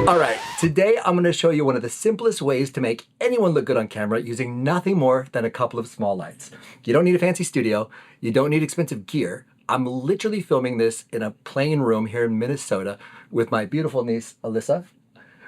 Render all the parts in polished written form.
All right, today I'm going to show you one of the simplest ways to make anyone look good on camera using nothing more than a couple of small lights. You don't need a fancy studio, you don't need expensive gear. I'm literally filming this in a plain room here in Minnesota with my beautiful niece, Alyssa.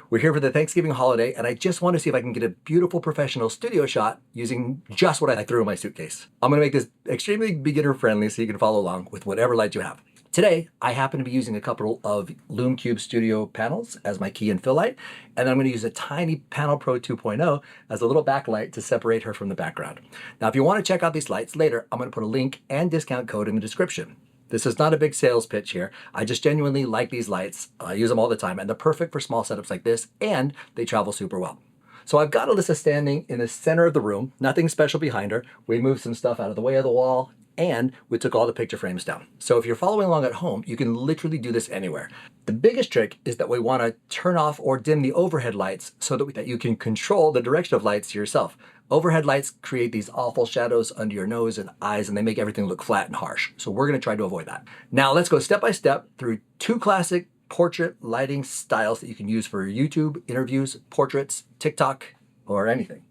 We're here for the Thanksgiving holiday, and I just want to see if I can get a beautiful professional studio shot using just what I threw in my suitcase. I'm going to make this extremely beginner friendly so you can follow along with whatever light you have. Today, I happen to be using a couple of Lume Cube Studio Panels as my key and fill light, and I'm going to use a tiny Panel Pro 2.0 as a little backlight to separate her from the background. Now, if you want to check out these lights later, I'm going to put a link and discount code in the description. This is not a big sales pitch here. I just genuinely like these lights. I use them all the time, and they're perfect for small setups like this, and they travel super well. So I've got Alyssa standing in the center of the room, nothing special behind her. We moved some stuff out of the way of the wall, and we took all the picture frames down. So if you're following along at home, you can literally do this anywhere. The biggest trick is that we want to turn off or dim the overhead lights so that you can control the direction of lights yourself. Overhead lights create these awful shadows under your nose and eyes, and they make everything look flat and harsh. So we're going to try to avoid that. Now let's go step by step through two classic portrait lighting styles that you can use for YouTube, interviews, portraits, TikTok, or anything.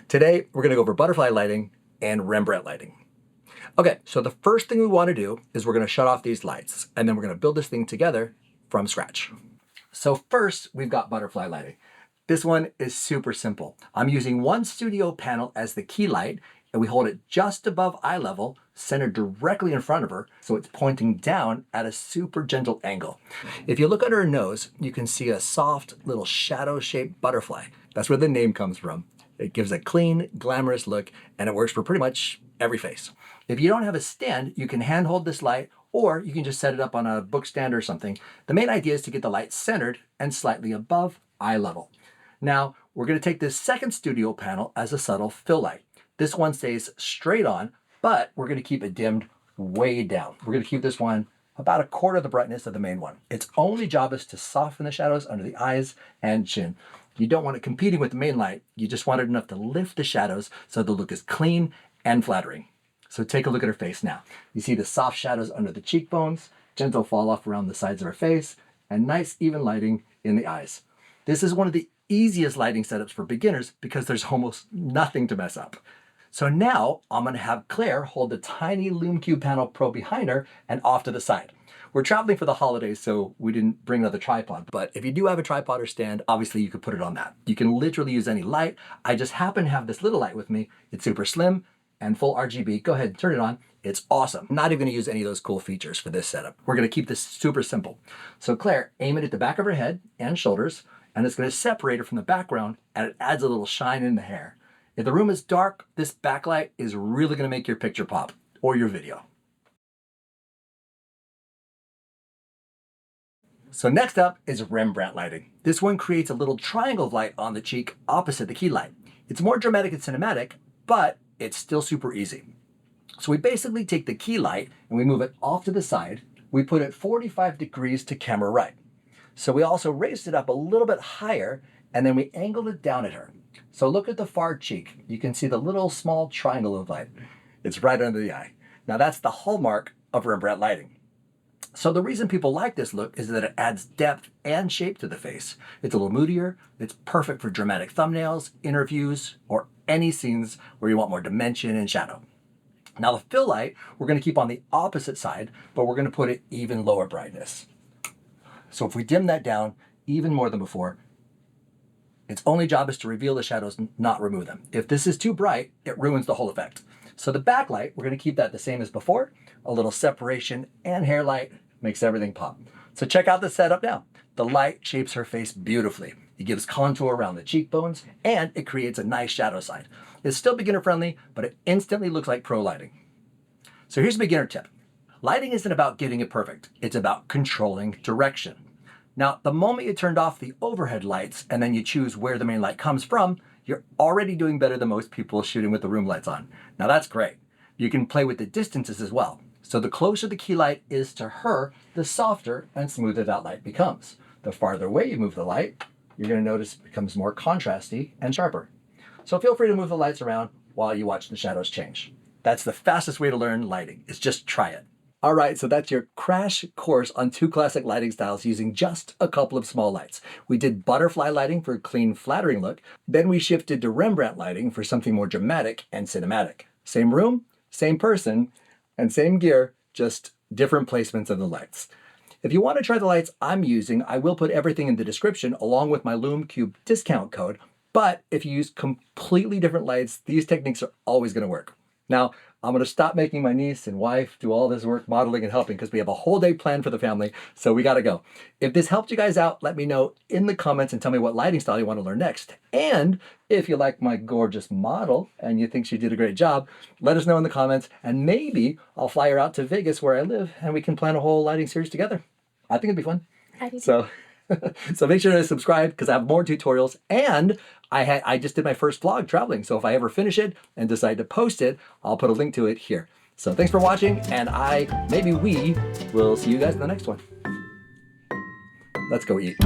Today, we're going to go over butterfly lighting and Rembrandt lighting. Okay, so the first thing we want to do is we're going to shut off these lights, and then we're going to build this thing together from scratch. So first, we've got butterfly lighting. This one is super simple. I'm using one studio panel as the key light, and we hold it just above eye level, centered directly in front of her, so it's pointing down at a super gentle angle. If you look under her nose, you can see a soft little shadow-shaped butterfly. That's where the name comes from. It gives a clean, glamorous look, and it works for pretty much every face. If you don't have a stand, you can handhold this light, or you can just set it up on a book stand or something. The main idea is to get the light centered and slightly above eye level. Now, we're going to take this second studio panel as a subtle fill light. This one stays straight on, but we're going to keep it dimmed way down. We're going to keep this one about a quarter the brightness of the main one. Its only job is to soften the shadows under the eyes and chin. You don't want it competing with the main light. You just want it enough to lift the shadows so the look is clean and flattering. So take a look at her face now. You see the soft shadows under the cheekbones, gentle fall off around the sides of her face, and nice even lighting in the eyes. This is one of the easiest lighting setups for beginners because there's almost nothing to mess up. So now I'm going to have Claire hold the tiny Lume Cube Panel Pro behind her and off to the side. We're traveling for the holidays, so we didn't bring another tripod, but if you do have a tripod or stand, obviously you could put it on that. You can literally use any light. I just happen to have this little light with me. It's super slim and full RGB. Go ahead and turn it on. It's awesome. I'm not even going to use any of those cool features for this setup. We're going to keep this super simple. So Claire, aim it at the back of her head and shoulders, and it's going to separate her from the background, and it adds a little shine in the hair. If the room is dark, this backlight is really going to make your picture pop, or your video. So next up is Rembrandt lighting. This one creates a little triangle of light on the cheek opposite the key light. It's more dramatic and cinematic, but it's still super easy. So we basically take the key light and we move it off to the side. We put it 45 degrees to camera right. So we also raised it up a little bit higher, and then we angled it down at her. So look at the far cheek. You can see the little small triangle of light. It's right under the eye. Now that's the hallmark of Rembrandt lighting. So the reason people like this look is that it adds depth and shape to the face. It's a little moodier. It's perfect for dramatic thumbnails, interviews, or any scenes where you want more dimension and shadow. Now the fill light, we're going to keep on the opposite side, but we're going to put it even lower brightness. So if we dim that down even more than before, its only job is to reveal the shadows, not remove them. If this is too bright, it ruins the whole effect. So the backlight, we're going to keep that the same as before. A little separation and hair light makes everything pop. So check out the setup now. The light shapes her face beautifully. It gives contour around the cheekbones, and it creates a nice shadow side. It's still beginner friendly, but it instantly looks like pro lighting. So here's a beginner tip. Lighting isn't about getting it perfect. It's about controlling direction. Now, the moment you turned off the overhead lights and then you choose where the main light comes from, you're already doing better than most people shooting with the room lights on. Now that's great. You can play with the distances as well. So the closer the key light is to her, the softer and smoother that light becomes. The farther away you move the light, you're going to notice it becomes more contrasty and sharper. So feel free to move the lights around while you watch the shadows change. That's the fastest way to learn lighting, is just try it. All right, so that's your crash course on 2 classic lighting styles using just a couple of small lights. We did butterfly lighting for a clean, flattering look. Then we shifted to Rembrandt lighting for something more dramatic and cinematic. Same room, same person, and same gear, just different placements of the lights. If you want to try the lights I'm using, I will put everything in the description along with my Lume Cube discount code. But if you use completely different lights, these techniques are always going to work. Now, I'm going to stop making my niece and wife do all this work modeling and helping because we have a whole day planned for the family, so we got to go. If this helped you guys out, let me know in the comments and tell me what lighting style you want to learn next. And if you like my gorgeous model and you think she did a great job, let us know in the comments, and maybe I'll fly her out to Vegas where I live and we can plan a whole lighting series together. I think it'd be fun. I do too. So so make sure to subscribe because I have more tutorials, and I just did my first vlog traveling. So if I ever finish it and decide to post it, I'll put a link to it here. So thanks for watching, and maybe we will see you guys in the next one. Let's go eat.